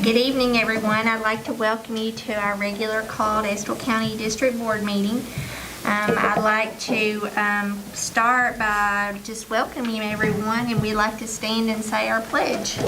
Good evening, everyone. I'd like to welcome you to our regular called Estill County District Board meeting. I'd like to start by just welcoming everyone, and we'd like to stand and say our pledge.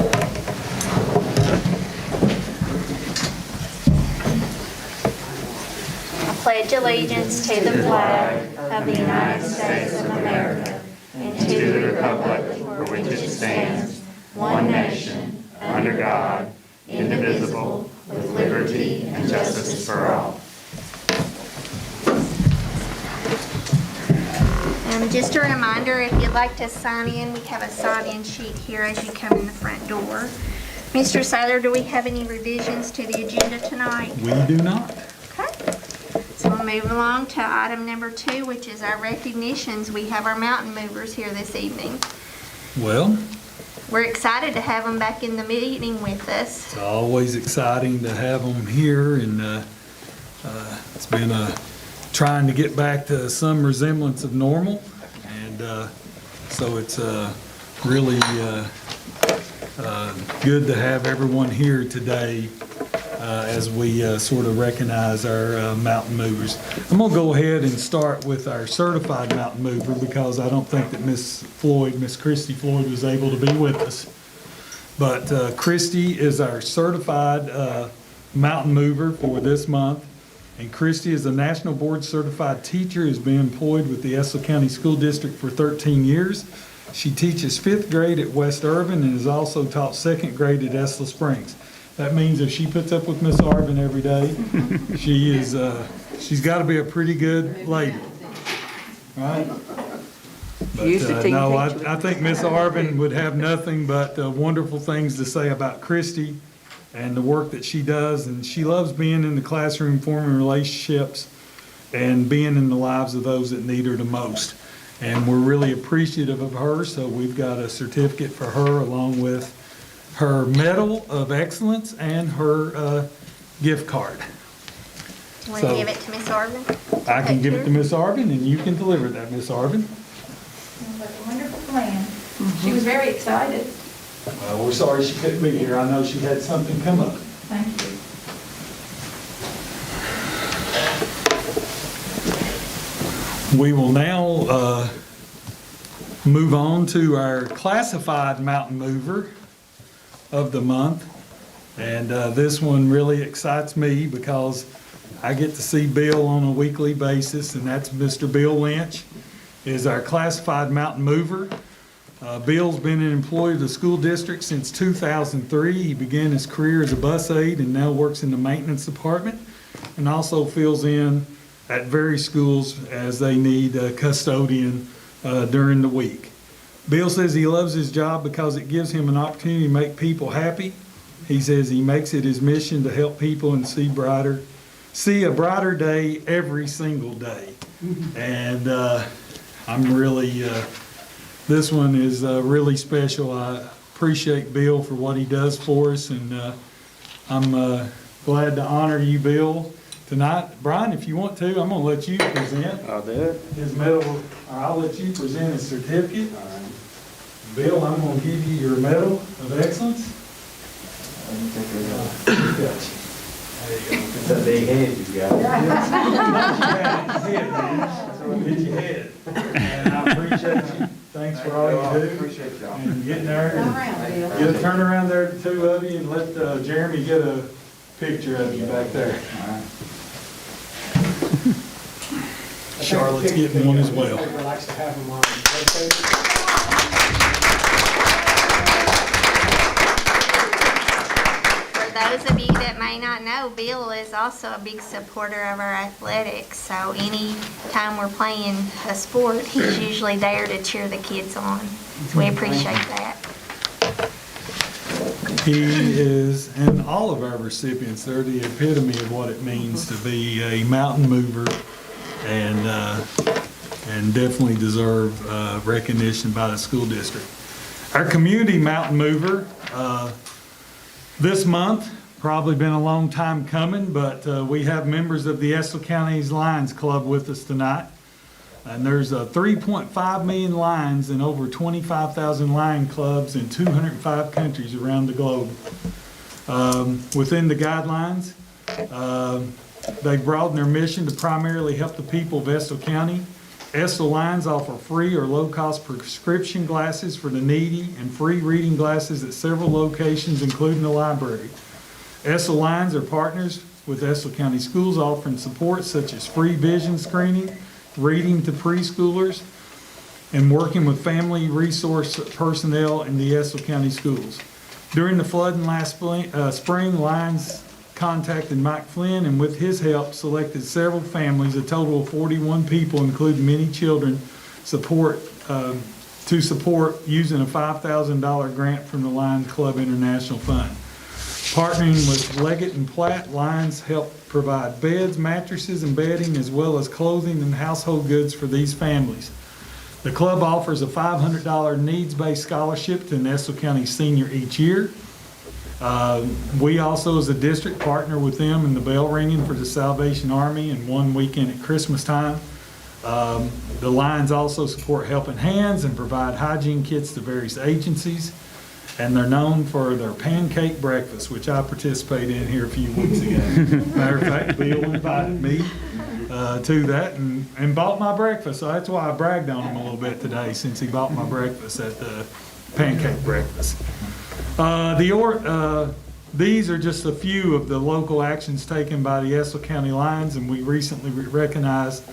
I pledge allegiance to the flag of the United States of America and to the republic for which it stands, one nation, under God, indivisible, with liberty and justice for all. Just a reminder, if you'd like to sign in, we have a sign-in sheet here as you come in the front door. Mr. Saylor, do we have any revisions to the agenda tonight? We do not. Okay. So we'll move along to item number 2, which is our recognitions. We have our mountain movers here this evening. Well, We're excited to have them back in the meeting with us. it's always exciting to have them here, and it's been trying to get back to some resemblance of normal, and so it's really good to have everyone here today as we sort of recognize our mountain movers. I'm going to go ahead and start with our certified mountain mover because I don't think that Miss Christy Floyd was able to be with us. But Christy is our certified mountain mover for this month. And Christy is a National Board Certified Teacher, has been employed with the Estill County School District for 13 years. She teaches 5th grade at West Irvin and has also taught 2nd grade at Estill Springs. That means if she puts up with Miss Irvin every day, she's got to be a pretty good lady, right? But no, I think Miss Irvin would have nothing but wonderful things to say about Christy and the work that she does, and she loves being in the classroom, forming relationships, and being in the lives of those that need her the most. And we're really appreciative of her, so we've got a certificate for her along with her Medal of Excellence and her gift card. Do you want to give it to Miss Arvin? I can give it to Miss Arvin, and you can deliver that, Miss Arvin. Sounds like a wonderful plan. She was very excited. Well, we're sorry she couldn't be here. I know she had something come up. Thank you. We will now move on to our classified mountain mover of the month. And this one really excites me because I get to see Bill on a weekly basis, and that's Mr. Bill Lynch, is our classified mountain mover. Bill's been an employee of the school district since 2003. He began his career as a bus aide and now works in the maintenance department, and also fills in at various schools as they need a custodian during the week. Bill says he loves his job because it gives him an opportunity to make people happy. He says he makes it his mission to help people and see a brighter day every single day. And I'm really, this one is really special. I appreciate Bill for what he does for us, and I'm glad to honor you, Bill, tonight. Brian, if you want to, I'm going to let you present. I'll do it. His medal, or I'll let you present his certificate. Bill, I'm going to give you your Medal of Excellence. It's a big head you got. Get your head. And I appreciate you. Thanks for all you do. Appreciate y'all. And getting there. And get turn around there, the two of you, and let Jeremy get a picture of you back there. Charlotte's getting one as well. Likes to have them on the For those of you that may not know, Bill is also a big supporter of our athletics. So any time we're playing a sport, he's usually there to cheer the kids on. So we appreciate that. He is, and all of our recipients, they're the epitome of what it means to be a mountain mover, and definitely deserve recognition by the school district. Our community mountain mover this month, probably been a long time coming, but we have members of the Estill County's Lions Club with us tonight. And there's 3.5 million lions in over 25,000 lion clubs in 205 countries around the globe. Within the guidelines, they broaden their mission to primarily help the people of Estill County. Estill Lines offer free or low-cost prescription glasses for the needy and free reading glasses at several locations, including the library. Estill Lines are partners with Estill County Schools, offering support such as free vision screening, reading to preschoolers, and working with family resource personnel in the Estill County Schools. During the flooding last spring, Lines contacted Mike Flynn, and with his help, selected several families, a total of 41 people, including many children, to support using a $5,000 grant from the Lions Club International Fund. Partnering with Leggett and Platt, Lions help provide beds, mattresses, and bedding, as well as clothing and household goods for these families. The club offers a $500 needs-based scholarship to an Estill County senior each year. We also, as a district, partner with them in the bell ringing for the Salvation Army and one weekend at Christmas time. The Lions also support Helping Hands and provide hygiene kits to various agencies. And they're known for their pancake breakfast, which I participated in here a few weeks ago. Matter of fact, Bill invited me to that and bought my breakfast. So that's why I bragged on him a little bit today, since he bought my breakfast at the pancake breakfast. These are just a few of the local actions taken by the Estill County Lions, and we recently were recognized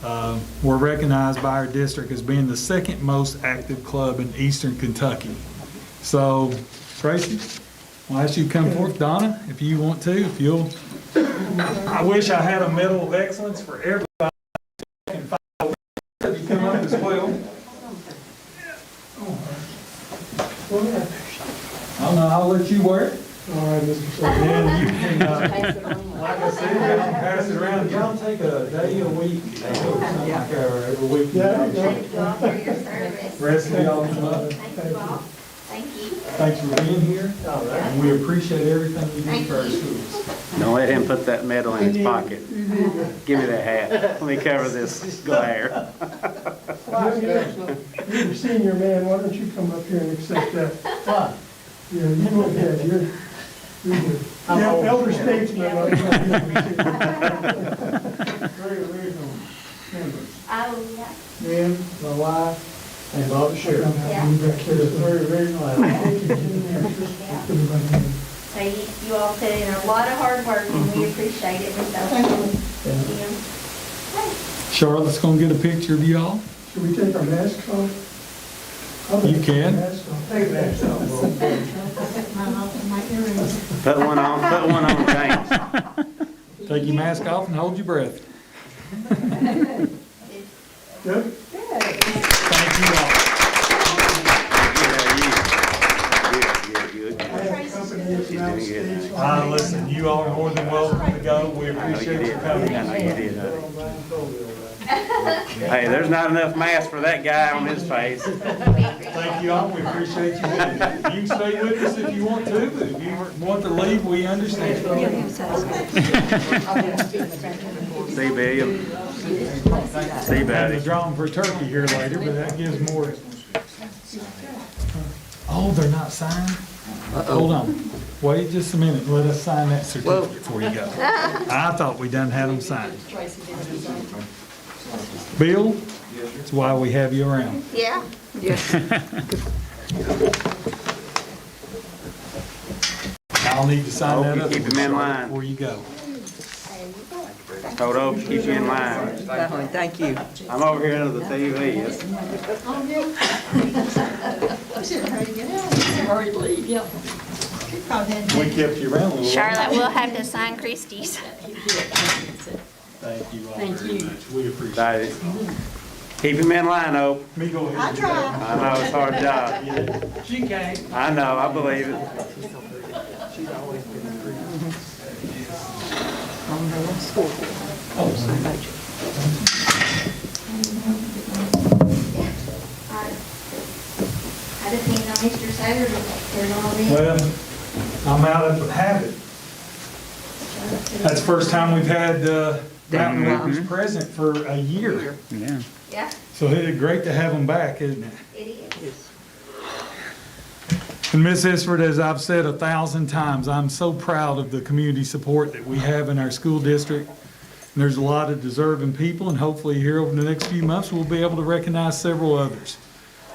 by our district as being the second most active club in Eastern Kentucky. So, Tracy, I'll ask you to come forth. Donna, if you want to, if you'll. I wish I had a Medal of Excellence for everybody. If you come up as well. I don't know, I'll let you wear it. All right, Mr. President. And you can, like I said, you can pass it around. Y'all take a day a week, or something like that, or every week. Yeah. Thank you all for your service. Rest of y'all come up. Thank you all. Thank you. Thanks for being here, and we appreciate everything you do for our schools. Don't let him put that medal in his pocket. Give me that hat. Let me cover this glare. You're a senior man, why don't you come up here and accept that? Why? Yeah, you go ahead, you're good. Yeah, elder statesman. Very original members. Oh, yeah. Me, my wife, and Bob Sheriff. Yeah. Very original. So you all put in a lot of hard work, and we appreciate it. So, thank you. Charlotte's gonna get a picture of y'all. Should we take our masks off? You can. Take masks off. Put one on, James. Take your mask off and hold your breath. Good? Thank you all. Good. I have company that's now states. Listen, you all are more than welcome to go. We appreciate you coming. I know you did. Hey, there's not enough mask for that guy on his face. Thank you all. We appreciate you. You can stay with us if you want to, but if you want to leave, we understand. See, Bill. See, I'm buddy. drawing for turkey here later, but that gives more. Oh, they're not signed? Hold on. Wait just a minute. Let us sign that certificate before you go. I thought we done had them signed. Bill, that's why we have you around. Yeah. I'll need to sign that up Keep him in line. before you go. Told Oak, keep you in line. Thank you. I'm over here under the TV. We kept you around a little. Charlotte, we'll have to sign Christie's. Thank you all very much. We appreciate it. Keep him in line, Oak. Let me go ahead. I know, it's a hard job. She came. I know, I believe it. I depend on Mr. Saturday to turn all in. Well, I'm out of habit. That's the first time we've had Mountain Rovers present for a year. Yeah. Yeah, So it's great to have them back, isn't it? it is. And Ms. Isford, as I've said 1,000 times, I'm so proud of the community support that we have in our school district. And there's a lot of deserving people, and hopefully here over the next few months, we'll be able to recognize several others.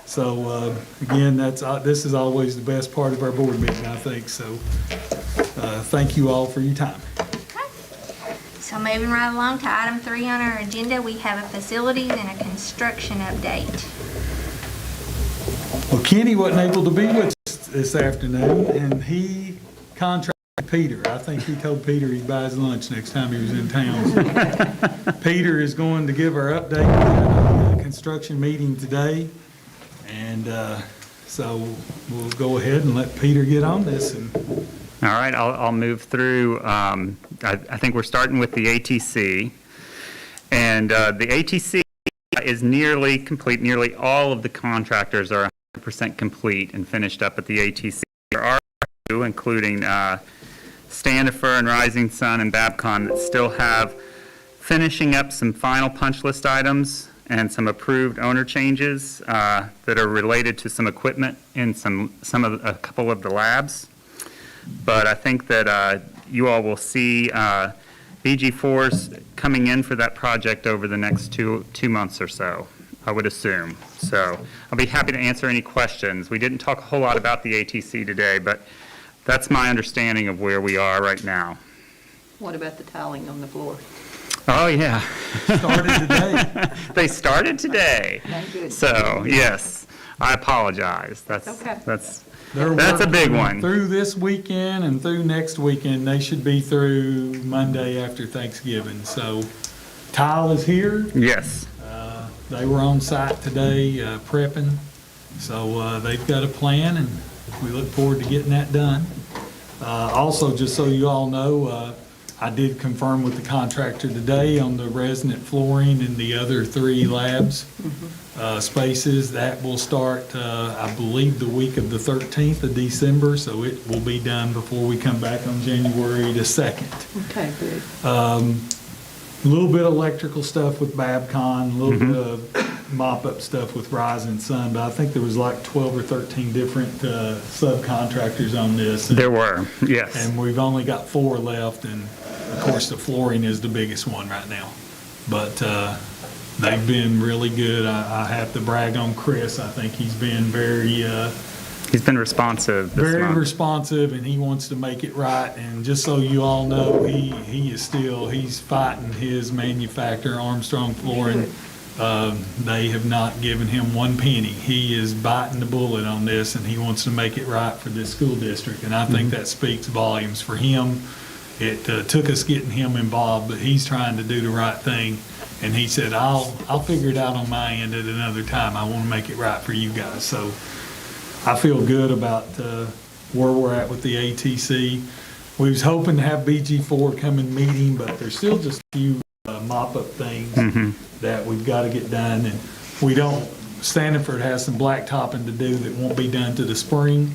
So again, this is always the best part of our board meeting, I think. So thank you all for your time. So moving right along to item 3 on our agenda, we have a facilities and a construction update. Well, Kenny wasn't able to be with us this afternoon, and he contracted Peter. I think he told Peter he'd buy his lunch next time he was in town. So Peter is going to give our update at a construction meeting today. And so we'll go ahead and let Peter get on this. All right, I'll move through. I think we're starting with the ATC. And the ATC is nearly complete. Nearly all of the contractors are 100% complete and finished up at the ATC. There are two, including Standifer and Rising Sun and Babcon, that still have finishing up some final punch list items and some approved owner changes that are related to some equipment in a couple of the labs. But I think that you all will see BG4s coming in for that project over the next two months or so, I would assume. So I'll be happy to answer any questions. We didn't talk a whole lot about the ATC today, but that's my understanding of where we are right now. What about the tiling on the floor? Oh, yeah. Started today. They started today. Okay, good. So, yes, I apologize. That's They're a working big one. Through this weekend and through next weekend. They should be through Monday after Thanksgiving. So tile is here. Yes. They were on site today prepping. So they've got a plan, and we look forward to getting that done. Also, just so you all know, I did confirm with the contractor today on the resonant flooring in the other 3 labs spaces. That will start, I believe, the week of the 13th of December, so it will be done before we come back on January the 2nd. Okay, good. A little bit of electrical stuff with Babcon, a little bit of mop-up stuff with Rising Sun, but I think there was like 12 or 13 different subcontractors on this. There were, yes. And we've only got 4 left, and of course the flooring is the biggest one right now. But they've been really good. I have to brag on Chris. I think he's been He's been responsive this very month. responsive, and he wants to make it right. And just so you all know, he's fighting his manufacturer, Armstrong Flooring. They have not given him one penny. He is biting the bullet on this, and he wants to make it right for this school district. And I think that speaks volumes for him. It took us getting him involved, but he's trying to do the right thing. And he said, I'll figure it out on my end at another time. I want to make it right for you guys. So I feel good about where we're at with the ATC. We was hoping to have BG4 come and meeting, but there's still just a few mop-up things that we've got to get done. And Standiford has some blacktopping to do that won't be done to the spring,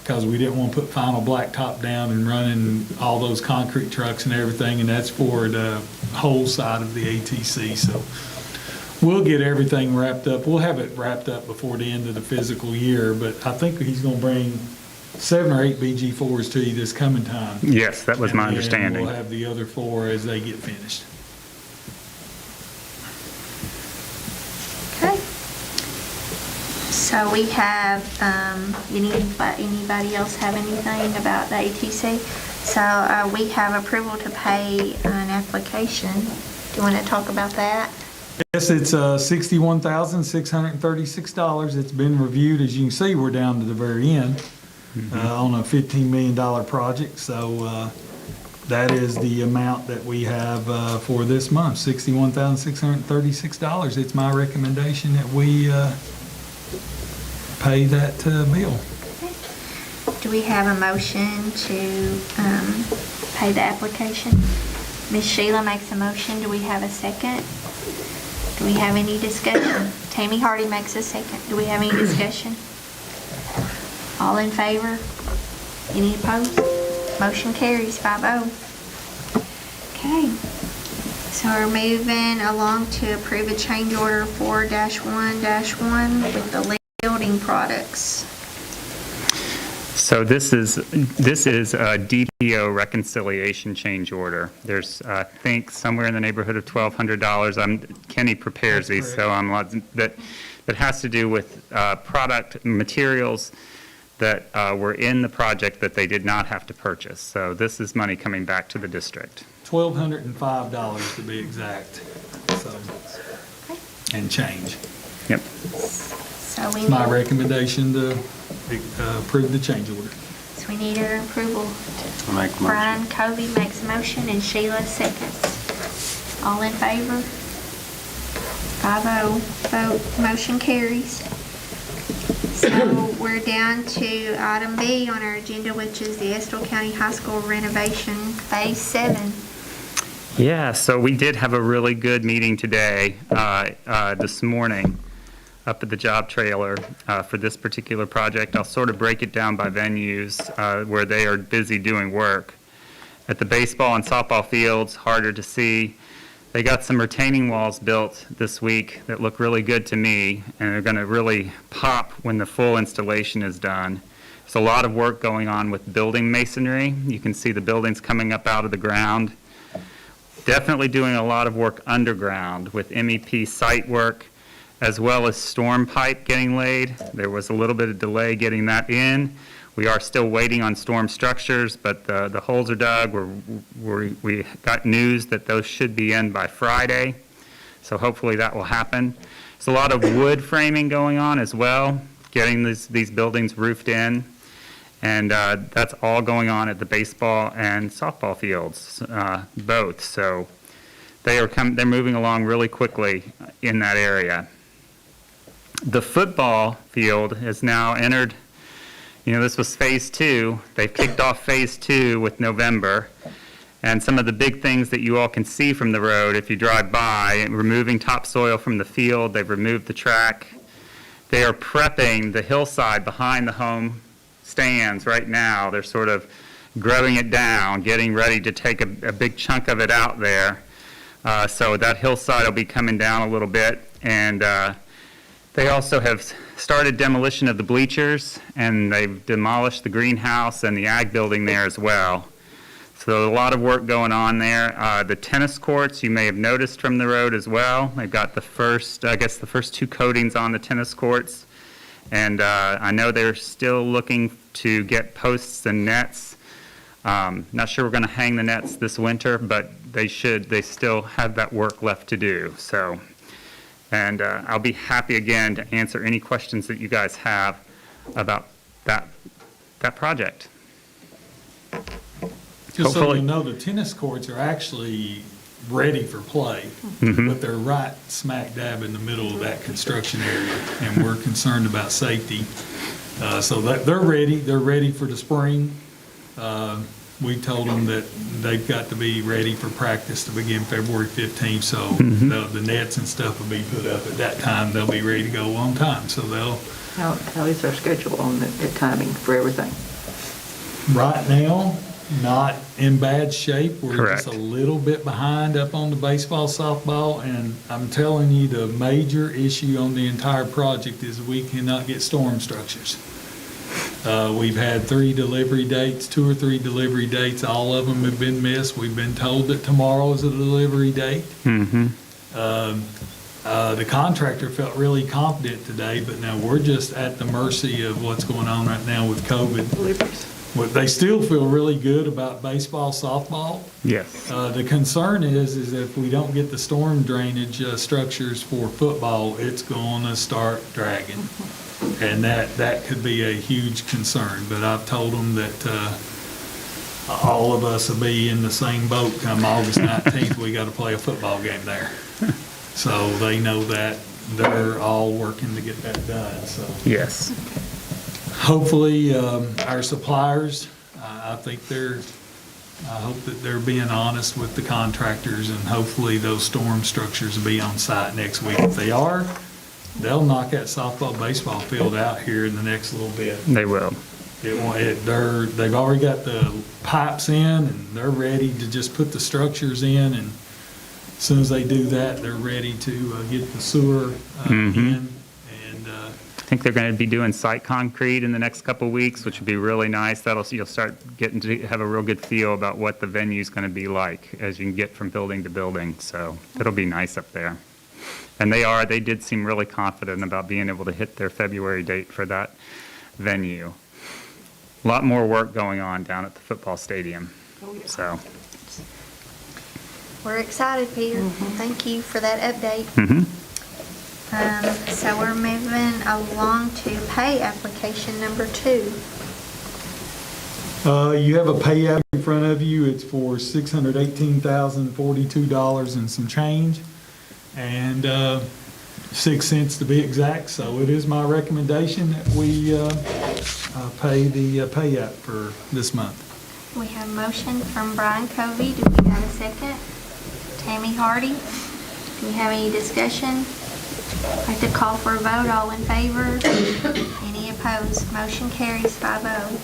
because we didn't want to put final blacktop down and running all those concrete trucks and everything, and that's for the whole side of the ATC. So we'll get everything wrapped up. We'll have it wrapped up before the end of the fiscal year, but I think he's going to bring 7 or 8 BG4s to you this coming time. Yes, that was my And understanding. we'll have the other 4 as they get finished. Okay. So we have, anybody else have anything about the ATC? So we have approval to pay an application. Do you want to talk about that? Yes, it's $61,636. It's been reviewed. As you can see, we're down to the very end on a $15 million project. So that is the amount that we have for this month, $61,636. It's my recommendation that we pay that bill. Do we have a motion to pay the application? Ms. Sheila makes a motion. Do we have a second? Do we have any discussion? Tammy Hardy makes a second. Do we have any discussion? All in favor? Any opposed? Motion carries 5-0. Okay. So we're moving along to approve a change order 4-1-1 with the building products. So this is a DPO reconciliation change order. There's, I think, somewhere in the neighborhood of $1,200. Kenny prepares That's these, so that has to do with product materials that were in the project that they did not have to purchase. So this is money coming back to the district. $1,205 to be exact, so, and change. Yep. So we My need, recommendation to approve the change order. so we need your approval. I'll make a motion. Brian Covey makes a motion and Sheila seconds. All in favor? 5-0 vote, motion carries. So we're down to item B on our agenda, which is the Estill County High School renovation Phase 7. Yeah, so we did have a really good meeting today, this morning, up at the job trailer for this particular project. I'll sort of break it down by venues where they are busy doing work. At the baseball and softball fields, harder to see. They got some retaining walls built this week that look really good to me, and they're going to really pop when the full installation is done. There's a lot of work going on with building masonry. You can see the buildings coming up out of the ground. Definitely doing a lot of work underground with MEP site work, as well as storm pipe getting laid. There was a little bit of delay getting that in. We are still waiting on storm structures, but the holes are dug. We got news that those should be in by Friday, so hopefully that will happen. There's a lot of wood framing going on as well, getting these buildings roofed in, and that's all going on at the baseball and softball fields, both. So they're moving along really quickly in that area. The football field has now entered. This was Phase 2. They've kicked off Phase 2 with November. And some of the big things that you all can see from the road if you drive by, removing topsoil from the field, they've removed the track. They are prepping the hillside behind the home stands right now. They're sort of grubbing it down, getting ready to take a big chunk of it out there. So that hillside will be coming down a little bit. And they also have started demolition of the bleachers, and they've demolished the greenhouse and the ag building there as well. So a lot of work going on there. The tennis courts, you may have noticed from the road as well. They've got the first 2 coatings on the tennis courts. And I know they're still looking to get posts and nets. Not sure we're going to hang the nets this winter, but they still have that work left to do. So. And I'll be happy again to answer any questions that you guys have about that project. Just so Hopefully. you know, the tennis courts are actually ready for play, Mm-hmm. but they're right smack dab in the middle of that construction area, and we're concerned about safety. So they're ready for the spring. We told them that they've got to be ready for practice to begin February 15th, so the nets and stuff will be put up at that time. They'll be ready to go on time, so How is our schedule on the timing for everything? right now, not in bad shape. We're Correct. just a little bit behind up on the baseball, softball, and I'm telling you, the major issue on the entire project is we cannot get storm structures. We've had 2 or 3 delivery dates. All of them have been missed. We've been told that tomorrow is a delivery date. Mm-hmm. The contractor felt really confident today, but now we're just at the mercy of what's going on right now with COVID. Deliveries? Well, they still feel really good about baseball, softball. Yes. The concern is if we don't get the storm drainage structures for football, it's going to start dragging. And that could be a huge concern, but I've told them that all of us will be in the same boat come August 19th. We got to play a football game there. So they know that. They're all working to get that done, so. Yes. Hopefully, our suppliers, I hope that they're being honest with the contractors, and hopefully those storm structures will be on site next week. If they are, they'll knock that softball, baseball field out here in the next little bit. They will. They've already got the pipes in, and they're ready to just put the structures in, and as soon as they do that, they're ready to get the sewer in. And think they're going to be doing site concrete in the next couple of weeks, which would be really nice. You'll start getting to have a real good feel about what the venue's going to be like as you can get from building to building. So it'll be nice up there. And they did seem really confident about being able to hit their February date for that venue. A lot more work going on down at the football stadium. So, We're excited, Peter. Thank you for that update. So we're moving along to pay application number 2. You have a pay app in front of you. It's for $618,042 and some change, and 6 cents to be exact. So it is my recommendation that we pay the pay app for this month. We have a motion from Brian Covey. Do we have a second? Tammy Hardy. Do we have any discussion? I'd like to call for a vote. All in favor? Any opposed? Motion carries 5-0.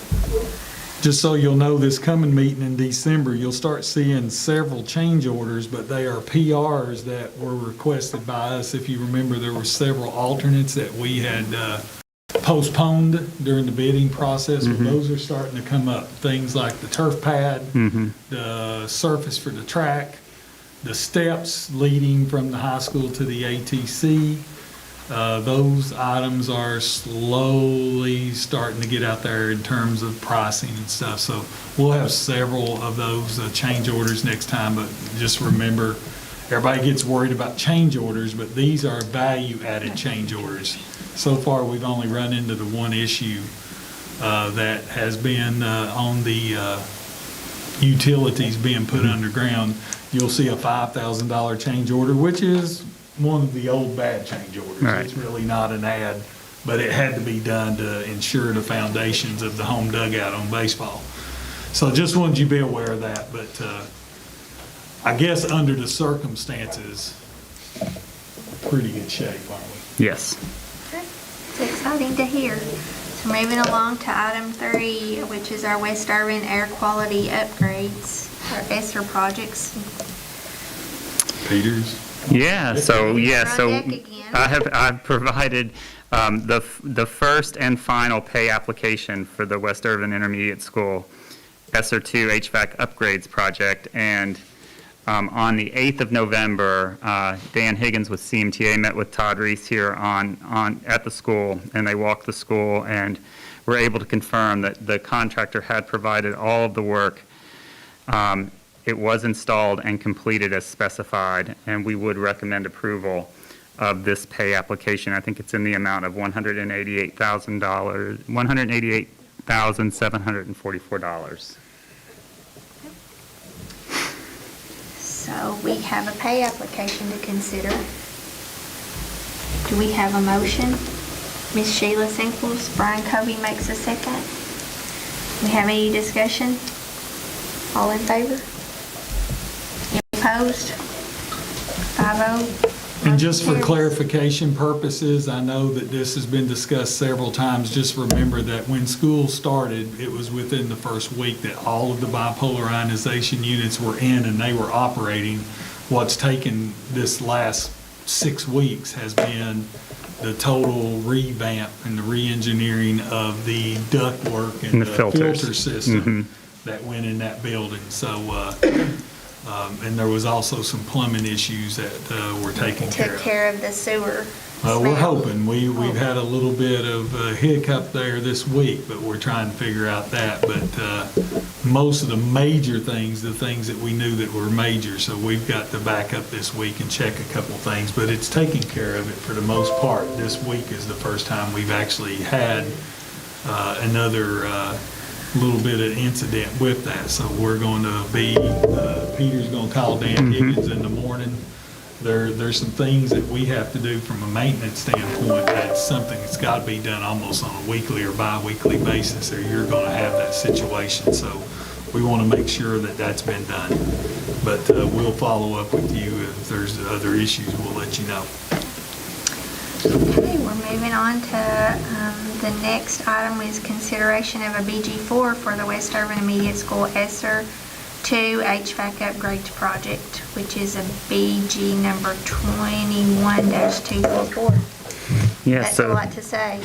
Just so you'll know, this coming meeting in December, you'll start seeing several change orders, but they are PRs that were requested by us. If you remember, there were several alternates that we had postponed during the bidding process. Well, those are starting to come up. Things like the turf pad, the surface for the track, the steps leading from the high school to the ATC. Those items are slowly starting to get out there in terms of pricing and stuff. So we'll have several of those change orders next time, but just remember, everybody gets worried about change orders, but these are value-added change orders. So far, we've only run into the one issue that has been on the utilities being put underground. You'll see a $5,000 change order, which is one of the old bad change orders. Right. It's really not an ad, but it had to be done to ensure the foundations of the home dugout on baseball. So just wanted you to be aware of that, but I guess under the circumstances, pretty good shape, aren't we? yes. It's exciting to hear. So moving along to item 3, which is our West Urban Air Quality Upgrades, our ESSER projects. Peters? So On deck again. I've provided the first and final pay application for the West Urban Intermediate School ESSER 2 HVAC Upgrades project, and on the 8th of November, Dan Higgins with CMTA met with Todd Reese here at the school, and they walked the school and were able to confirm that the contractor had provided all of the work. It was installed and completed as specified, and we would recommend approval of this pay application. I think it's in the amount of $188,744. So we have a pay application to consider. Do we have a motion? Ms. Sheila Sinkles, Brian Covey makes a second. We have any discussion? All in favor? Any opposed? 5-0. And just for Motion carries. clarification purposes, I know that this has been discussed several times. Just remember that when school started, it was within the first week that all of the bipolar ionization units were in and they were operating. What's taken this last 6 weeks has been the total revamp and the re-engineering of the ductwork and the filters. filter system that went in that building. So, and there was also some plumbing issues that were taken care Took of. care of the sewer. We're smell. hoping. We've had a little bit of a hiccup there this week, but we're trying to figure out that. But most of the major things, the things that we knew that were major, so we've got to back up this week and check a couple things. But it's taking care of it for the most part. This week is the first time we've actually had another little bit of incident with that. So we're going to be, Peter's going to call Dan Higgins in the morning. There's some things that we have to do from a maintenance standpoint. That's something that's got to be done almost on a weekly or bi-weekly basis, or you're going to have that situation. So we want to make sure that that's been done. But we'll follow up with you if there's other issues. We'll let you know. Okay, we're moving on to the next item is consideration of a BG4 for the West Urban Immediate School ESSER 2 HVAC Upgrades project, which is a BG number 21-244. Yeah, That's a so- lot to say.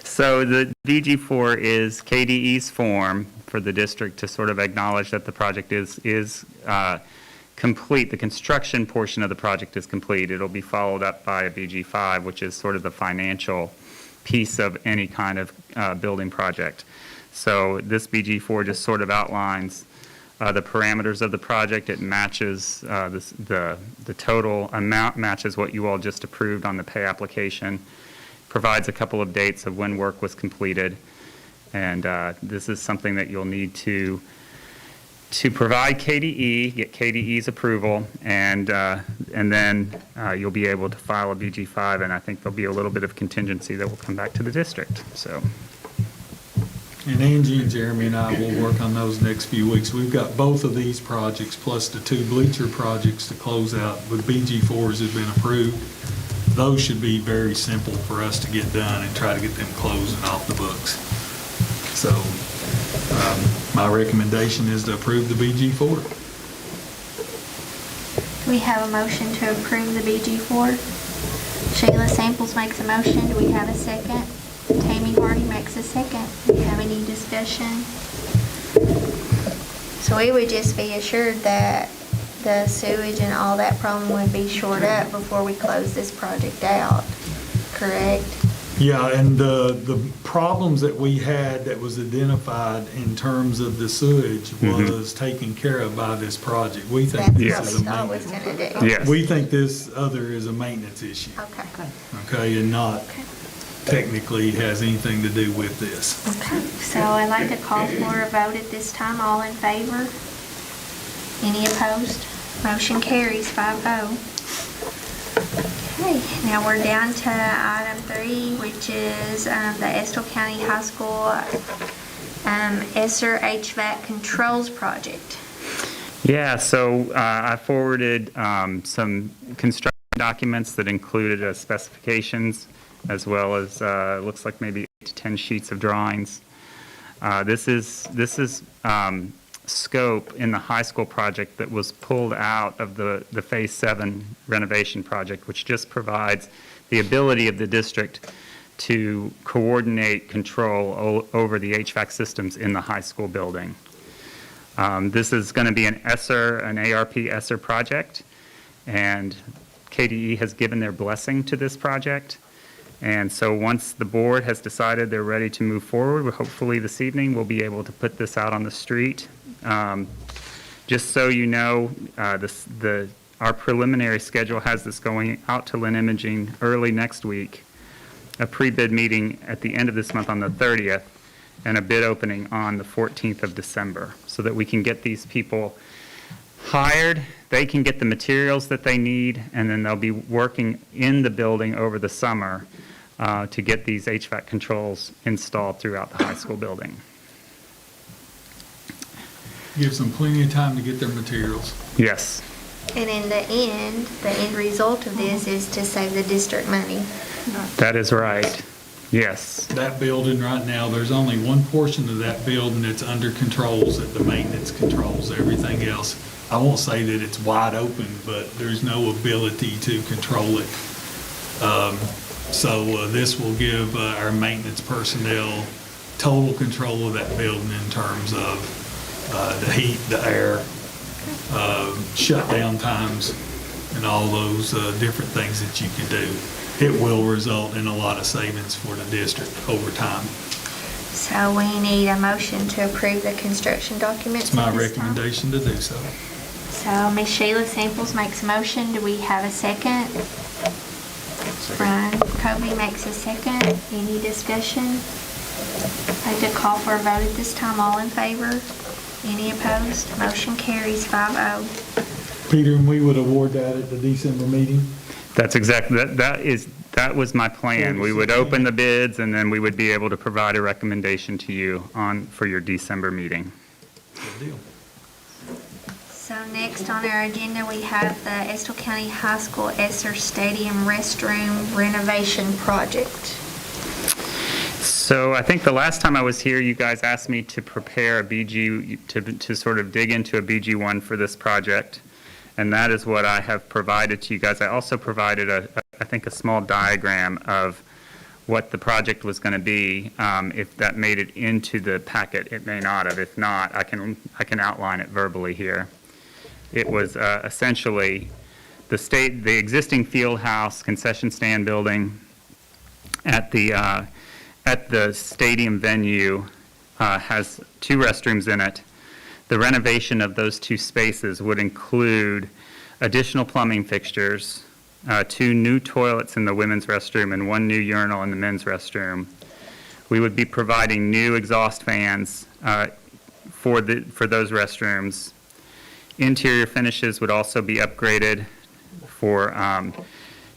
So the BG4 is KDE's form for the district to sort of acknowledge that the project is complete. The construction portion of the project is complete. It'll be followed up by a BG5, which is sort of the financial piece of any kind of building project. So this BG4 just sort of outlines the parameters of the project. It matches the total amount matches what you all just approved on the pay application. Provides a couple of dates of when work was completed, and this is something that you'll need to provide KDE, get KDE's approval, and then you'll be able to file a BG5, and I think there'll be a little bit of contingency that will come back to the district. So, And Angie and Jeremy and I will work on those next few weeks. We've got both of these projects plus the 2 bleacher projects to close out. With BG4s have been approved. Those should be very simple for us to get done and try to get them closed and off the books. So my recommendation is to approve the BG4. Do we have a motion to approve the BG4? Shayla Samples makes a motion. Do we have a second? Tammy Hardy makes a second. Do we have any discussion? So we would just be assured that the sewage and all that problem would be shored up before we close this project out, correct? Yeah, and the problems that we had that was identified in terms of the sewage was taken care of by this project. We think That's this what is we a thought was maintenance. gonna do. yes. We think this other is a maintenance issue, Okay. okay, and not technically has anything to do with this. Okay, so I'd like to call for a vote at this time. All in favor? Any opposed? Motion carries 5-0. Okay, now we're down to item 3, which is the Estill County High School ESSER HVAC Controls Project. Yeah, so I forwarded some construction documents that included specifications, as well as looks like maybe 8 to 10 sheets of drawings. This is scope in the high school project that was pulled out of the Phase 7 renovation project, which just provides the ability of the district to coordinate control over the HVAC systems in the high school building. This is going to be an ESSER, an ARP ESSER project, and KDE has given their blessing to this project. And so once the board has decided they're ready to move forward, hopefully this evening we'll be able to put this out on the street. Just so you know, our preliminary schedule has this going out to Lynn Imaging early next week, a pre-bid meeting at the end of this month on the 30th, and a bid opening on the 14th of December, so that we can get these people hired, they can get the materials that they need, and then they'll be working in the building over the summer to get these HVAC controls installed throughout the high school building. Gives them plenty of time to get their materials. Yes. And in the end result of this is to save the district money. That is right. Yes. That building right now, there's only one portion of that building that's under controls, that the maintenance controls. Everything else, I won't say that it's wide open, but there's no ability to control it. So this will give our maintenance personnel total control of that building in terms of the heat, the air, shutdown times, and all those different things that you can do. It will result in a lot of savings for the district over time. So we need a motion to approve the construction documents. It's my at this time. recommendation to do so. So Ms. Sheila Samples makes a motion. Do we have a second? Brian Covey makes a second. Any discussion? I'd like to call for a vote at this time. All in favor? Any opposed? Motion carries 5-0. Peter, and we would award that at the December meeting? That's exactly, that was my plan. We would open the bids, and then we would be able to provide a recommendation to you for your December meeting. Good deal. So next on our agenda, we have the Estill County High School ESSER Stadium Restroom Renovation Project. So I think the last time I was here, you guys asked me to prepare a BG, to sort of dig into a BG1 for this project. And that is what I have provided to you guys. I also provided a I think, a small diagram of what the project was going to be. If that made it into the packet, it may not have. If not, I can outline it verbally here. It was essentially the existing field house concession stand building at the stadium venue has 2 restrooms in it. The renovation of those 2 spaces would include additional plumbing fixtures, 2 new toilets in the women's restroom, and 1 new urinal in the men's restroom. We would be providing new exhaust fans for those restrooms. Interior finishes would also be upgraded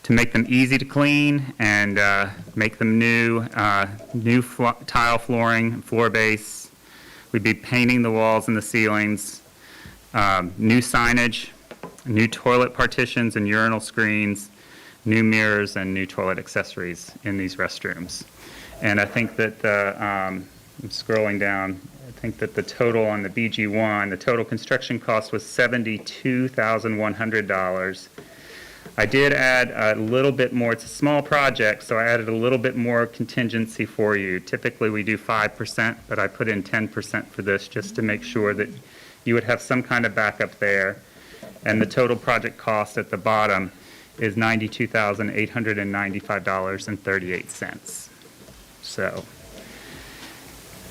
to make them easy to clean and make them new tile flooring, floor base. We'd be painting the walls and the ceilings, new signage, new toilet partitions and urinal screens, new mirrors, and new toilet accessories in these restrooms. And I think that I'm scrolling down, I think that the total on the BG1, the total construction cost was $72,100. I did add a little bit more. It's a small project, so I added a little bit more contingency for you. Typically, we do 5%, but I put in 10% for this just to make sure that you would have some kind of backup there. And the total project cost at the bottom is $92,895.38. So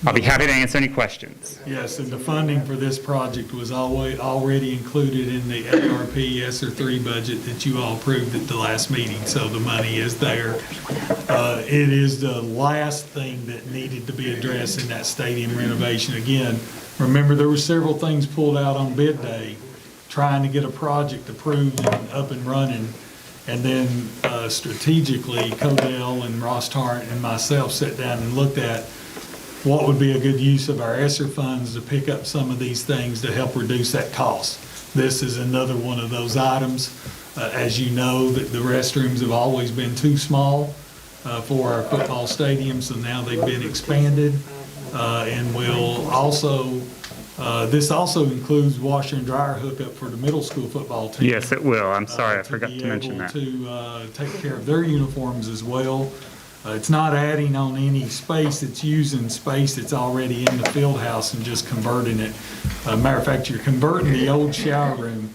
I'll be happy to answer any questions. Yes, and the funding for this project was already included in the ARP ESSER 3 budget that you all approved at the last meeting, so the money is there. It is the last thing that needed to be addressed in that stadium renovation. Again, remember, there were several things pulled out on bid day, trying to get a project approved and up and running. And then strategically, Codell and Ross Tarrant and myself sat down and looked at what would be a good use of our ESSER funds to pick up some of these things to help reduce that cost. This is another one of those items. As you know, that the restrooms have always been too small for our football stadium, so now they've been expanded. And will also, this also includes washer and dryer hookup for the middle school football team. Yes, it will. I'm sorry, I forgot to mention that. To be able to take care of their uniforms as well. It's not adding on any space, it's using space that's already in the field house and just converting it. Matter of fact, you're converting the old shower room.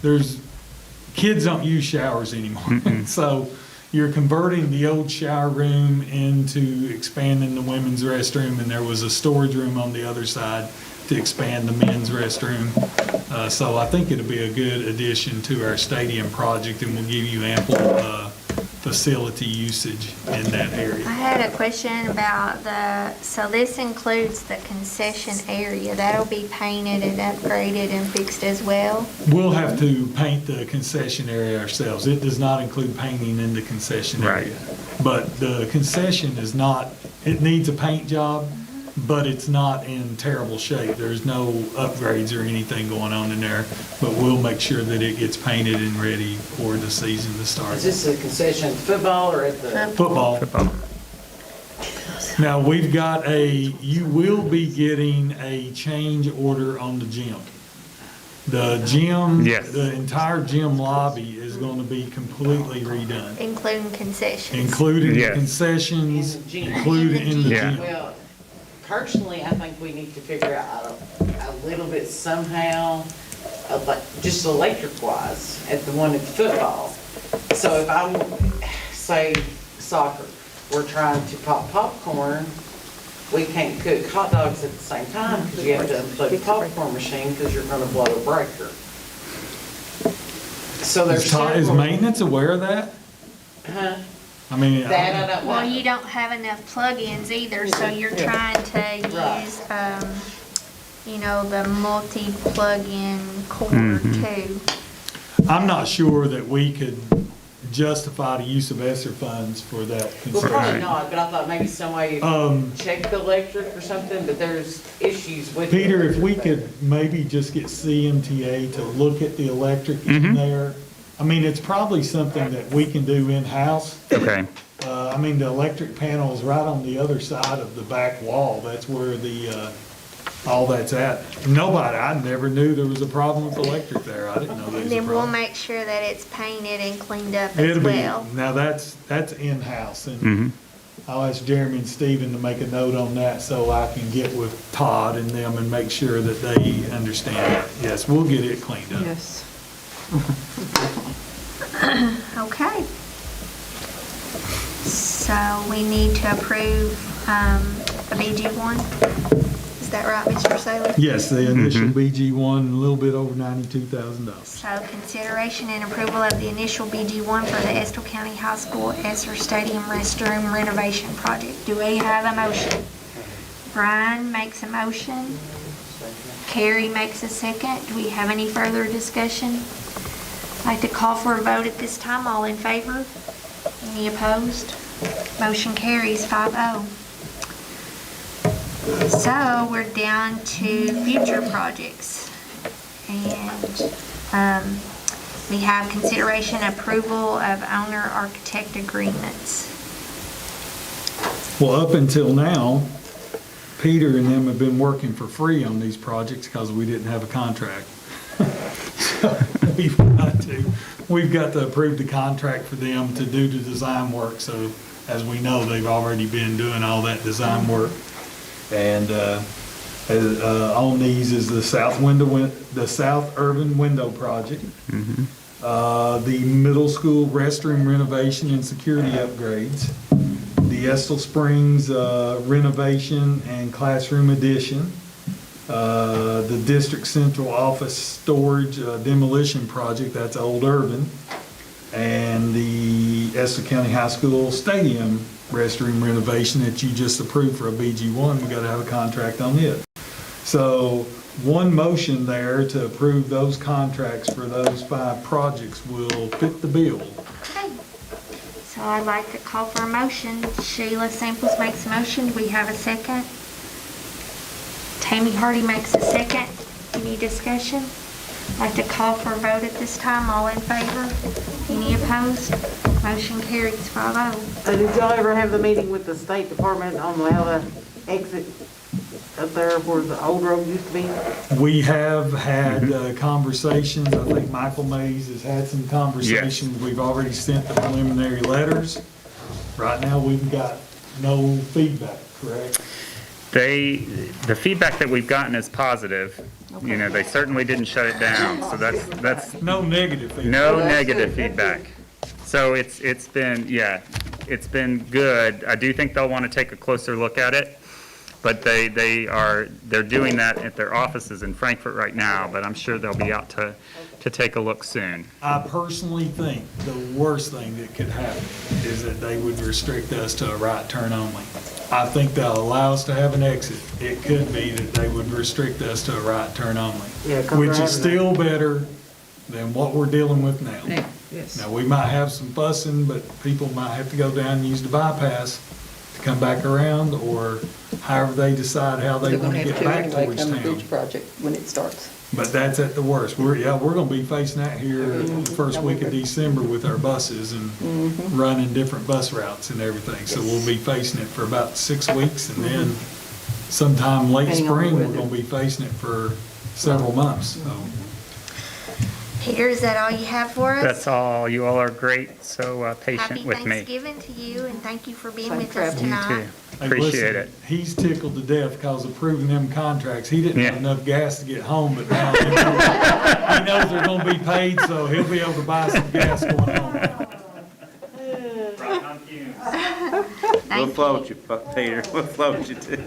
Kids don't use showers anymore. So you're converting the old shower room into expanding the women's restroom, and there was a storage room on the other side to expand the men's restroom. So I think it'll be a good addition to our stadium project, and will give you ample facility usage in that area. I had a question about so this includes the concession area. That'll be painted and upgraded and fixed as well? We'll have to paint the concession area ourselves. It does not include painting in the concession area. But the concession is not, it needs a paint job, but it's not in terrible shape. There's no upgrades or anything going on in there, but we'll make sure that it gets painted and ready for the season to start. Is this a concession at football or at the? Football. Now, we've got you will be getting a change order on the gym. The gym, Yes. the entire gym lobby is going to be completely redone, Including concessions? including the Yes. concessions, In the gym. including in the Yeah. gym. Well, personally, I think we need to figure out a little bit somehow, like, just electric wise, at the one at football. So if I'm, say, soccer, we're trying to pop popcorn, we can't cook hot dogs at the same time because you have to unplug the popcorn machine because you're gonna blow a breaker. So there's Is several. maintenance aware of that? Huh? I mean, That I don't Well, know. you don't have enough plug-ins either, so you're trying to Right. use, the multi-plug-in cord too. I'm not sure that we could justify the use of ESSER funds for that. Well, probably Right. not, but I thought maybe some way you check the electric or something, but there's issues with. the Peter, if we electric. could maybe just get CMTA to look at the electric in there. I mean, it's probably something that we can do in-house. Okay. I mean, the electric panel is right on the other side of the back wall. That's where the all that's at. Nobody, I never knew there was a problem with electric there. I didn't know there And was a then we'll problem. make sure that it's painted and cleaned up as It'll be, well. now that's in-house, and I'll ask Jeremy and Stephen to make a note on that so I can get with Todd and them and make sure that they understand it. Yes, we'll get it cleaned up. Yes. Okay. So we need to approve a BG1. Is that right, Mr. Saylor? Yes, the initial BG1, a little bit over $92,000. So consideration and approval of the initial BG1 for the Estill County High School Esser Stadium restroom renovation project. Do we have a motion? Brian makes a motion. Carrie makes a second. Do we have any further discussion? I'd like to call for a vote at this time. All in favor? Any opposed? Motion carries 5-0. So we're down to future projects. And we have consideration approval of owner-architect agreements. Well, up until now, Peter and them have been working for free on these projects because we didn't have a contract. So we've got to approve the contract for them to do the design work. So as we know, they've already been doing all that design work. And on these is the South Urban Window Project, the middle school restroom renovation and security upgrades, the Estill Springs renovation and classroom addition, the District Central Office Storage demolition project, that's Old Urban, and the Estill County High School Stadium restroom renovation that you just approved for a BG1. We got to have a contract on it. So one motion there to approve those contracts for those 5 projects will fit the bill. Okay. So I'd like to call for a motion. Sheila Samples makes a motion. Do we have a second? Tammy Hardy makes a second. Any discussion? I'd like to call for a vote at this time. All in favor? Any opposed? Motion carries 5-0. Did y'all ever have the meeting with the State Department on how the exit up there where the old road used to be? We have had conversations. I think Michael Mays has had some conversations. We've already sent the preliminary letters. Right now, we've got no feedback, correct? The feedback that we've gotten is positive. You know, they certainly didn't shut it down, so that's No negative feedback. no negative feedback. So it's been, yeah, it's been good. I do think they'll want to take a closer look at it, but they're doing that at their offices in Frankfurt right now, but I'm sure they'll be out to take a look soon. I personally think the worst thing that could happen is that they would restrict us to a right turn only. I think they'll allow us to have an exit. It could be that they would restrict us to a right turn only, Yeah, 'cause they're which is having still better than what we're dealing with now. Yeah, yes. Now, we might have some fussing, but people might have to go down and use the bypass to come back around, or however they decide how they They're want gonna to have get to back anyway towards come to town. bridge project when it starts. But that's at the worst. We're gonna be facing that here the first week of December with our buses and running different bus routes and everything. So we'll be facing it for about 6 weeks, and then sometime late Depending on the spring, we're weather. gonna be facing it for several months, so. Peter, is that all you have for us? That's all. You all are great, so patient with Happy me. Thanksgiving to you, and thank you for being Safe with us travels. You tonight. too. Hey, Appreciate listen, it. He's tickled to death because approving them contracts. He didn't have Yeah. enough gas to get home, but now he knows they're gonna be paid, so he'll be able to buy some gas going home. We'll Thank you. float you, Peter. We'll float you too.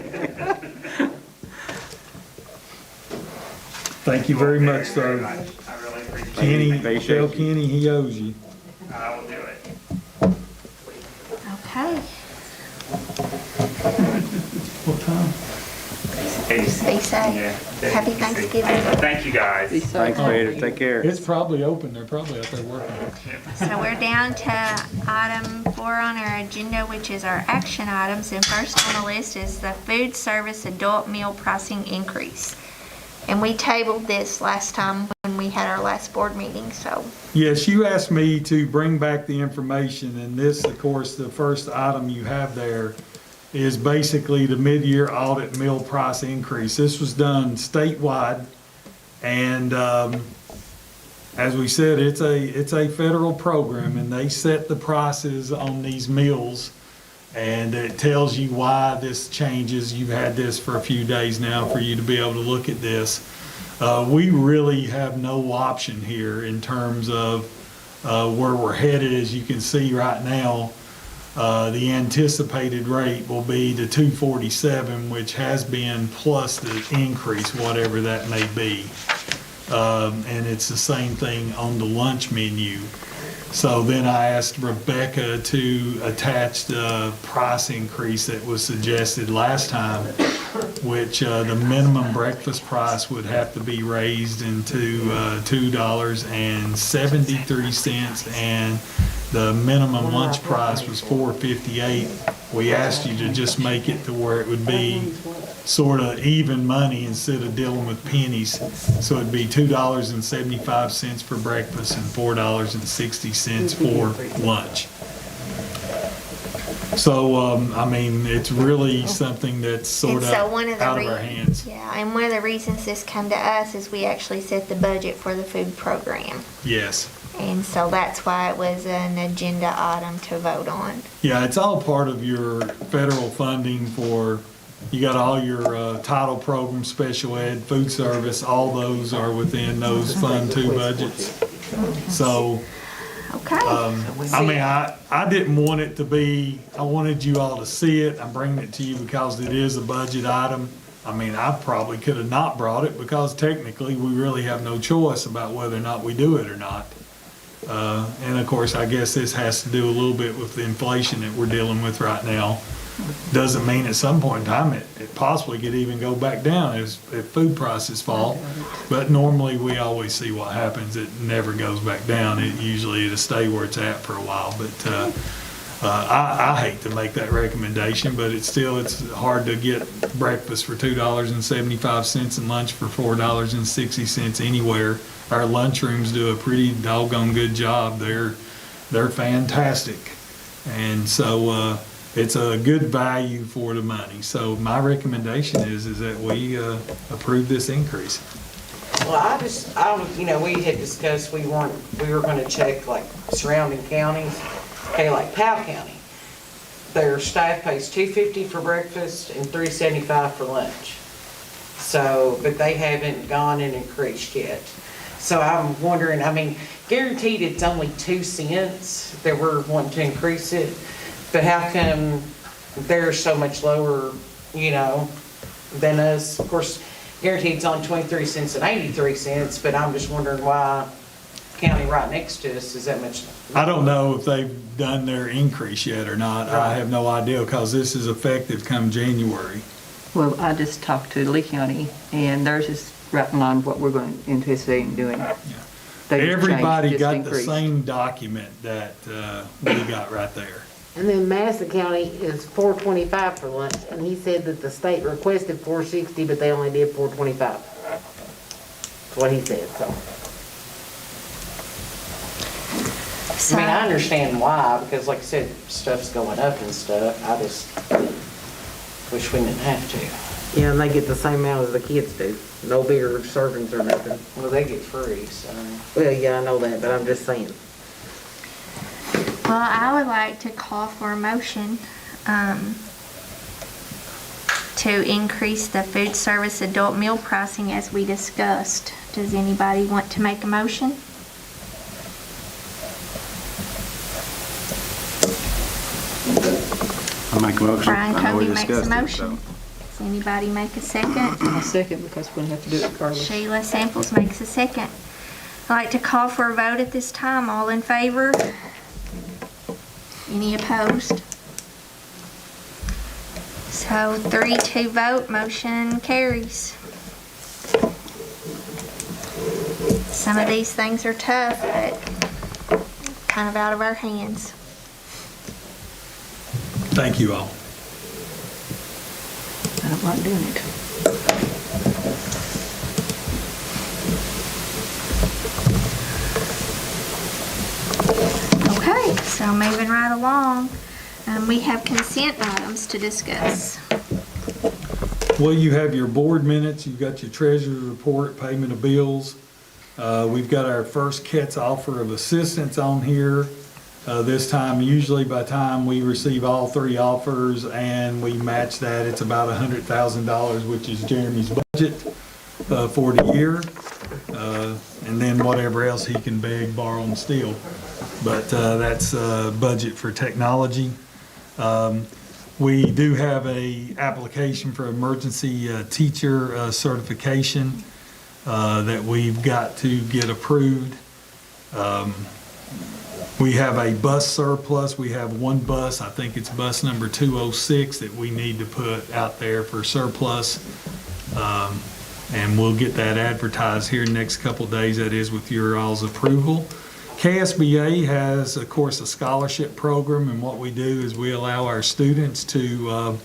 Thank you very much, sir. I really appreciate Kenny, Appreciate tell you. Kenny he owes you. it. I will do it. Okay. What time? Be safe. Happy Thanksgiving. Thank you, guys. Be safe. Thanks, Peter. Take care. It's probably open. They're probably out there working. So we're down to item 4 on our agenda, which is our action items. And first on the list is the food service adult meal pricing increase. And we tabled this last time when we had our last board meeting, so. Yes, you asked me to bring back the information, and this, of course, the first item you have there is basically the mid-year audit meal price increase. This was done statewide, and as we said, it's a federal program, and they set the prices on these meals, and it tells you why this changes. You've had this for a few days now for you to be able to look at this. We really have no option here in terms of where we're headed. As you can see right now, the anticipated rate will be the 247, which has been plus the increase, whatever that may be. And it's the same thing on the lunch menu. So then I asked Rebecca to attach the price increase that was suggested last time, which the minimum breakfast price would have to be raised into $2.73, and the minimum lunch price was $4.58. We asked you to just make it to where it would be sort of even money instead of dealing with pennies. So it'd be $2.75 for breakfast and $4.60 for lunch. So, I mean, it's really something that's sort of And so one of the out of our hands. Yeah, and one of the reasons this come to us is we actually set the budget for the food program. Yes. And so that's why it was an agenda item to vote on. Yeah, it's all part of your federal funding for, you got all your title programs, special ed, food service, all those are within those Fund 2 budgets. So, Okay. I mean, I didn't want it to be, I wanted you all to see it. I'm bringing it to you because it is a budget item. I mean, I probably could have not brought it because technically we really have no choice about whether or not we do it or not. And of course, I guess this has to do a little bit with the inflation that we're dealing with right now. Doesn't mean at some point in time it possibly could even go back down if food prices fall. But normally we always see what happens. It never goes back down. It usually it'll stay where it's at for a while. But I hate to make that recommendation, but it's hard to get breakfast for $2.75 and lunch for $4.60 anywhere. Our lunchrooms do a pretty doggone good job. They're fantastic. And so it's a good value for the money. So my recommendation is that we approve this increase. Well, we had discussed we were gonna check like surrounding counties. Okay, like Powell County, their staff pays $2.50 for breakfast and $3.75 for lunch. So, but they haven't gone and increased yet. So I'm wondering, I mean, guaranteed it's only 2 cents that we're wanting to increase it, but how come they're so much lower, than us? Of course, guaranteed it's only 23 cents and 83 cents, but I'm just wondering why county right next to us is that much. I don't know if they've done their increase yet or not. I have no idea because this is effective come January. Well, I just talked to Lee County, and theirs is right in line with what we're going to anticipate in doing. They just Everybody changed, got just the increased. same document that we got right there. And then Madison County is $4.25 for lunch, and he said that the state requested $4.60, but they only did $4.25. That's what he said, so. I mean, I understand why, because like I said, stuff's going up and stuff. I just wish we didn't have to. Yeah, and they get the same amount as the kids do. No bigger servings or nothing. Well, they get free, so. Well, yeah, I know that, but I'm just saying. Well, I would like to call for a motion to increase the food service adult meal pricing as we discussed. Does anybody want to make a motion? I make a motion. Brian I know we Kobe makes a discussed it, motion. Does anybody make a second? I'll second because we're going to have to do it regardless. Sheila Samples makes a second. I'd like to call for a vote at this time. All in favor? Any opposed? So 3-2 vote, motion carries. Some of these things are tough, but kind of out of our hands. Thank you all. I don't like doing it. Okay, so moving right along. We have consent items to discuss. Well, you have your board minutes, you've got your treasurer's report, payment of bills. We've got our first Ket's offer of assistance on here. This time, usually by the time we receive all three offers and we match that, it's about $100,000, which is Jeremy's budget for the year. And then whatever else he can beg, borrow, and steal. But that's budget for technology. We do have a application for emergency teacher certification that we've got to get approved. We have a bus surplus. We have one bus, I think it's bus number 206, that we need to put out there for surplus. And we'll get that advertised here in the next couple of days. That is with your all's approval. KSBA has, of course, a scholarship program, and what we do is we allow our students to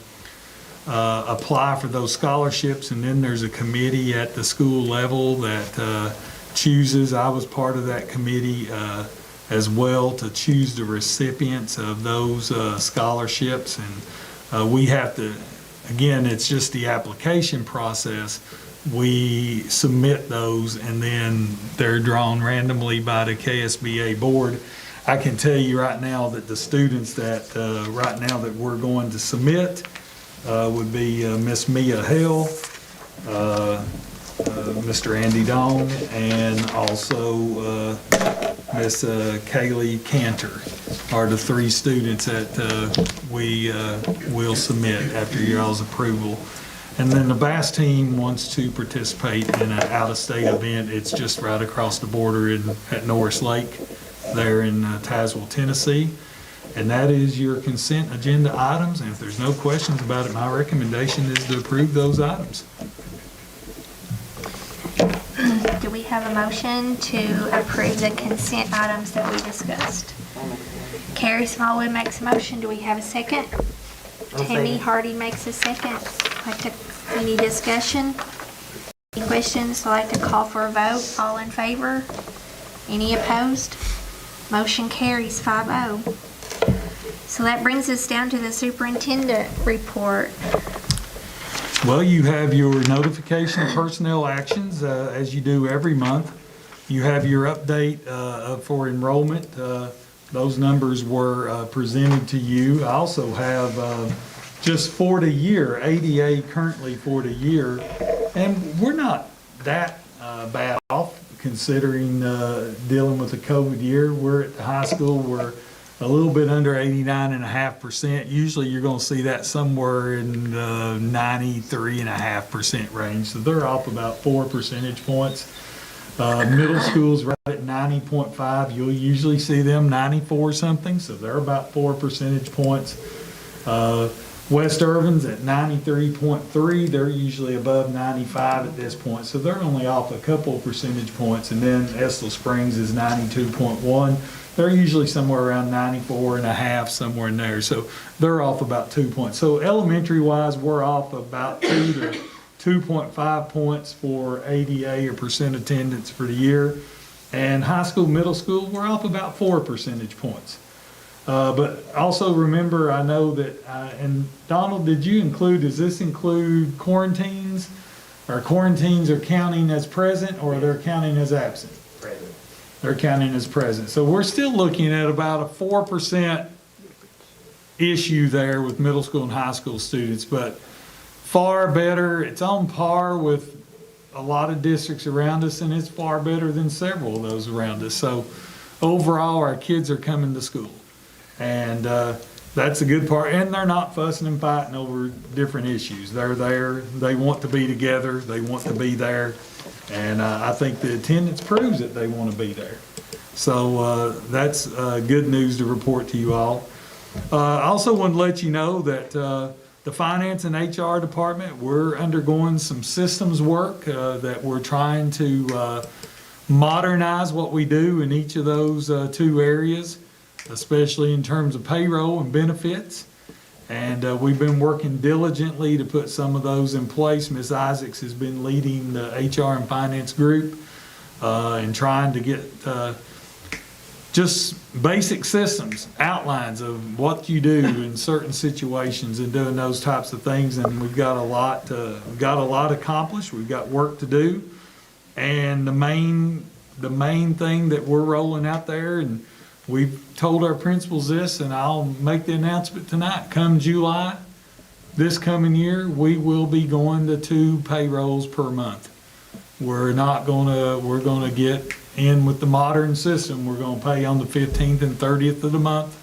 apply for those scholarships, and then there's a committee at the school level that chooses. I was part of that committee as well to choose the recipients of those scholarships, and we have to, again, it's just the application process. We submit those and then they're drawn randomly by the KSBA board. I can tell you right now that the students that right now that we're going to submit would be Miss Mia Hill, Mr. Andy Dong, and also Miss Kaylee Cantor are the three students that we will submit after your all's approval. And then the bass team wants to participate in an out-of-state event. It's just right across the border at Norris Lake there in Tazewell, Tennessee. And that is your consent agenda items. And if there's no questions about it, my recommendation is to approve those items. Do we have a motion to approve the consent items that we discussed? Carrie Smallwood makes a motion. Do we have a second? Tammy Hardy makes a second. Any discussion? Any questions? I'd like to call for a vote. All in favor? Any opposed? Motion carries 5-0. So that brings us down to the superintendent report. Well, you have your notification of personnel actions, as you do every month. You have your update for enrollment. Those numbers were presented to you. I also have just for the year, ADA currently for the year, and we're not that bad off considering dealing with the COVID year. We're at the high school, we're a little bit under 89.5%. Usually you're going to see that somewhere in the 93.5% range. So they're off about 4 percentage points. Middle school's right at 90.5. You'll usually see them 94 something, so they're about 4 percentage points. West Irvin's at 93.3. They're usually above 95 at this point, so they're only off a couple of percentage points. And then Estill Springs is 92.1. They're usually somewhere around 94.5, somewhere in there. So they're off about 2 points. So elementary wise, we're off about 2 to 2.5 points for ADA or percent attendance for the year. And high school, middle school, we're off about 4 percentage points. But also remember, I know that, and Donald, did you include, does this include quarantines? Or quarantines are counting as present or they're counting as absent? Present. They're counting as present. So we're still looking at about a 4% issue there with middle school and high school students, but far better. It's on par with a lot of districts around us, and it's far better than several of those around us. So overall, our kids are coming to school. And that's a good part. And they're not fussing and fighting over different issues. They're there. They want to be together. They want to be there. And I think the attendance proves that they want to be there. So that's good news to report to you all. I also want to let you know that the finance and HR department, we're undergoing some systems work that we're trying to modernize what we do in each of those two areas, especially in terms of payroll and benefits. And we've been working diligently to put some of those in place. Ms. Isaacs has been leading the HR and finance group and trying to get just basic systems, outlines of what you do in certain situations and doing those types of things. And we've got a lot accomplished. We've got work to do. And the main thing that we're rolling out there, and we've told our principals this, and I'll make the announcement tonight, come July, this coming year, we will be going to 2 payrolls per month. We're gonna get in with the modern system. We're gonna pay on the 15th and 30th of the month.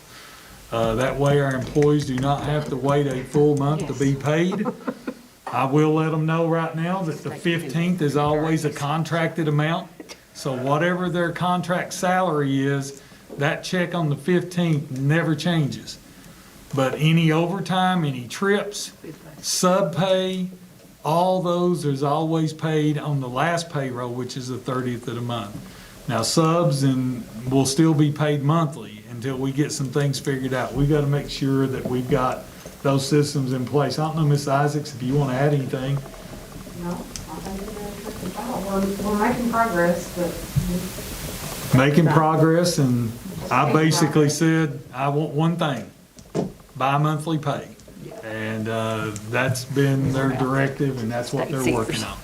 That way our employees do not have to wait a full month to be paid. I will let them know right now that the 15th is always a contracted amount. So whatever their contract salary is, that check on the 15th never changes. But any overtime, any trips, sub pay, all those is always paid on the last payroll, which is the 30th of the month. Now subs will still be paid monthly until we get some things figured out. We've got to make sure that we've got those systems in place. I don't know, Ms. Isaacs, if you want to add anything. No, I think we're making progress, but. Making progress, and I basically said, I want one thing, bi-monthly pay. And that's been their directive, and that's what they're working on.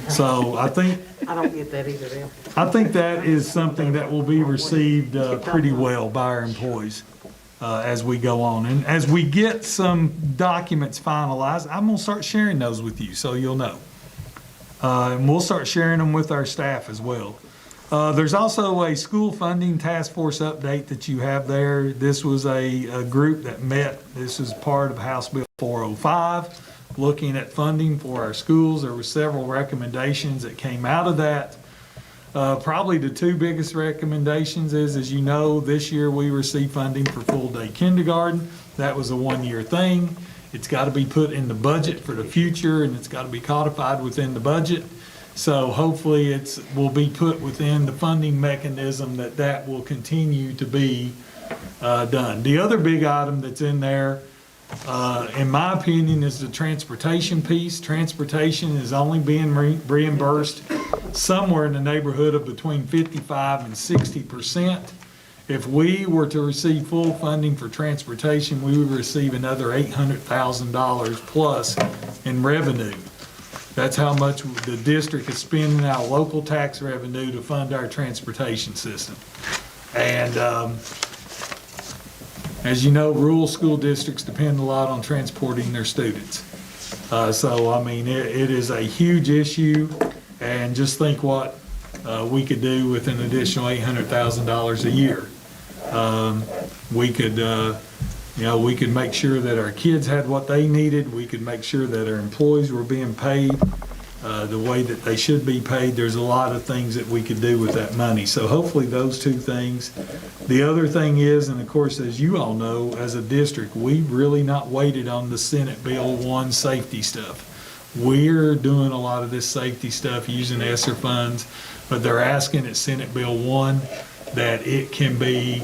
So I think don't get that either, then. I think that is something that will be received pretty well by our employees as we go on. And as we get some documents finalized, I'm gonna start sharing those with you so you'll know. And we'll start sharing them with our staff as well. There's also a school funding task force update that you have there. This was a group that met. This is part of House Bill 405, looking at funding for our schools. There were several recommendations that came out of that. Probably the 2 biggest recommendations is, as you know, this year we received funding for full-day kindergarten. That was a 1-year thing. It's got to be put in the budget for the future, and it's got to be codified within the budget. So hopefully will be put within the funding mechanism that will continue to be done. The other big item that's in there, in my opinion, is the transportation piece. Transportation is only being reimbursed somewhere in the neighborhood of between 55 and 60%. If we were to receive full funding for transportation, we would receive another $800,000 plus in revenue. That's how much the district is spending our local tax revenue to fund our transportation system. And as you know, rural school districts depend a lot on transporting their students. So, I mean, it is a huge issue, and just think what we could do with an additional $800,000 a year. We could make sure that our kids had what they needed. We could make sure that our employees were being paid the way that they should be paid. There's a lot of things that we could do with that money. So hopefully those 2 things. The other thing is, and of course, as you all know, as a district, we've really not waited on the Senate Bill 1 safety stuff. We're doing a lot of this safety stuff using ESSER funds, but they're asking at Senate Bill 1 that it can be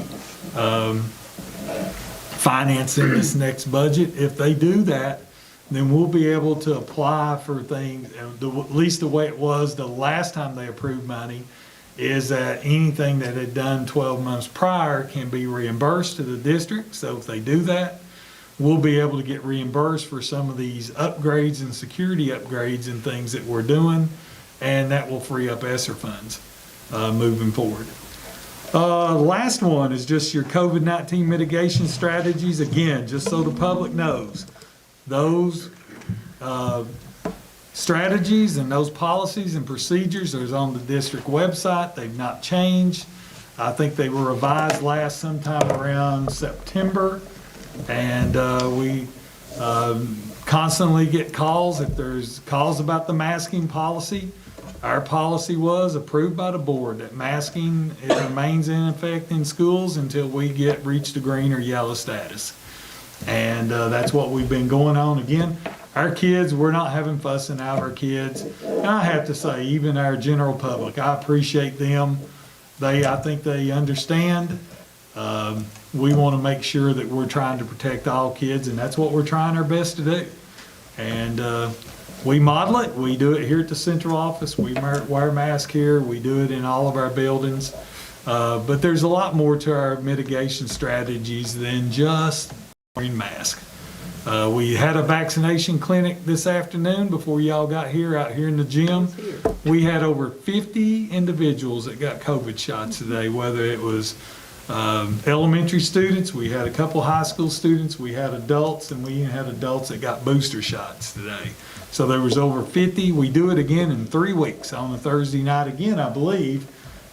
financing this next budget. If they do that, then we'll be able to apply for things, at least the way it was the last time they approved money, is that anything that had done 12 months prior can be reimbursed to the district. So if they do that, we'll be able to get reimbursed for some of these upgrades and security upgrades and things that we're doing, and that will free up ESSER funds moving forward. The last one is just your COVID-19 mitigation strategies. Again, just so the public knows, those strategies and those policies and procedures are on the district website. They've not changed. I think they were revised last sometime around September. And we constantly get calls if there's calls about the masking policy. Our policy was approved by the board that masking remains in effect in schools until we reach the green or yellow status. And that's what we've been going on. Again, our kids, we're not having fussing out our kids. And I have to say, even our general public, I appreciate them. I think they understand. We want to make sure that we're trying to protect all kids, and that's what we're trying our best to do. And we model it. We do it here at the central office. We wear a mask here. We do it in all of our buildings. But there's a lot more to our mitigation strategies than just wearing masks. We had a vaccination clinic this afternoon before y'all got here, out here in the gym. We had over 50 individuals that got COVID shots today, whether it was elementary students, we had a couple high school students, we had adults, and we even had adults that got booster shots today. So there was over 50. We do it again in 3 weeks on a Thursday night again, I believe,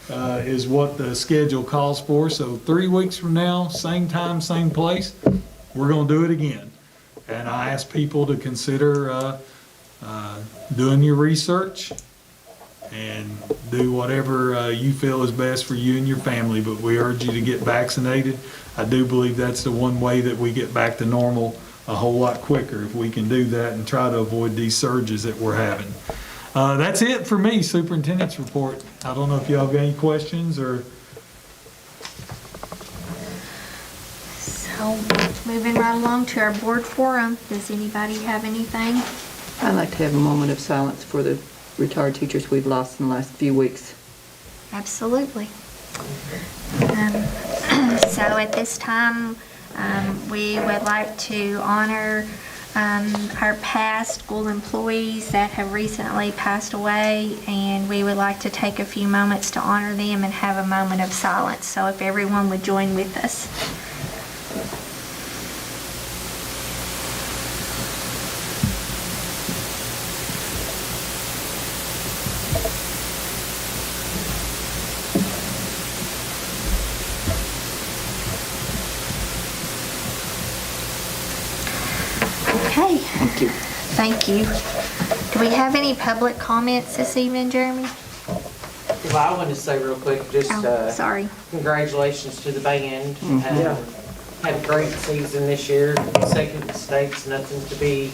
is what the schedule calls for. So 3 weeks from now, same time, same place, we're going to do it again. And I ask people to consider doing your research and do whatever you feel is best for you and your family, but we urge you to get vaccinated. I do believe that's the one way that we get back to normal a whole lot quicker, if we can do that and try to avoid these surges that we're having. That's it for me, Superintendent's report. I don't know if y'all got any questions or... So, moving right along to our board forum, does anybody have anything? I'd like to have a moment of silence for the retired teachers we've lost in the last few weeks. Absolutely. So at this time, we would like to honor our past school employees that have recently passed away, and we would like to take a few moments to honor them and have a moment of silence. So if everyone would join with us. Okay. Thank you. Thank you. Do we have any public comments this evening, Jeremy? Well, I want to say real quick, just Oh, sorry. congratulations to the band. Had a great season this year. Second in the state's nothing to be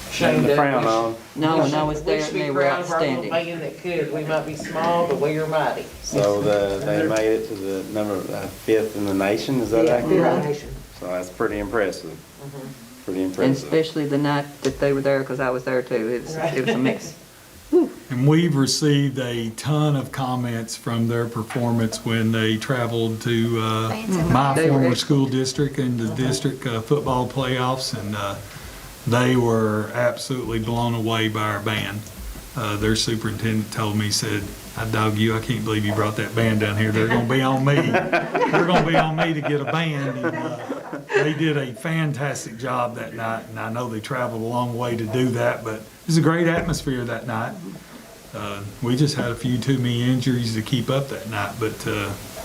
ashamed The of. frown on. No, when I was We there, should be they were proud of our little outstanding. band that could. We might be small, but we are mighty. So they made it to the number 5th in the nation, is that accurate? So that's pretty impressive. Pretty And impressive. especially the night that they were there, because I was there too. It was a mix. And we've received a ton of comments from their performance when they traveled to my They were former excellent. school district and the district football playoffs, and they were absolutely blown away by our band. Their superintendent told me, said, "I dog you, I can't believe you brought that band down here. They're going to be on me. They're going to be on me to get a band." And they did a fantastic job that night, and I know they traveled a long way to do that, but it was a great atmosphere that night. We just had a few too many injuries to keep up that night, but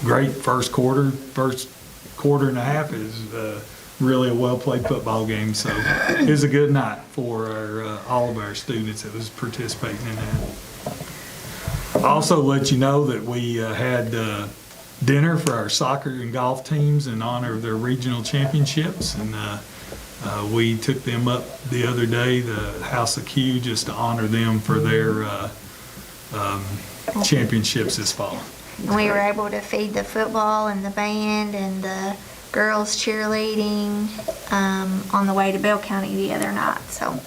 great first quarter and a half is really a well-played football game, so it was a good night for all of our students that was participating in that. I also let you know that we had dinner for our soccer and golf teams in honor of their regional championships, and we took them up the other day, the House of Q, just to honor them for their championships this fall. And we were able to feed the football and the band and the girls cheerleading on the way to Bell County the other night. So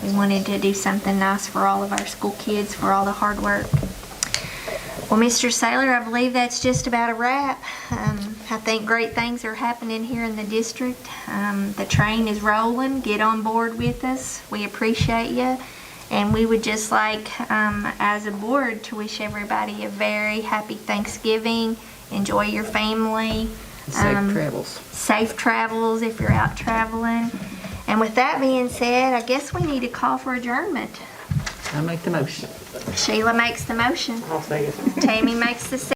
we wanted to do something nice for all of our school kids for all the hard work. Well, Mr. Saylor, I believe that's just about a wrap. I think great things are happening here in the district. The train is rolling. Get on board with us. We appreciate you. And we would just like, as a board, to wish everybody a very happy Thanksgiving. Enjoy your family. Safe travels. Safe travels if you're out traveling. And with that being said, I guess we need a call for adjournment. I make the motion. Sheila makes the motion. I'll say it. Tammy makes the second.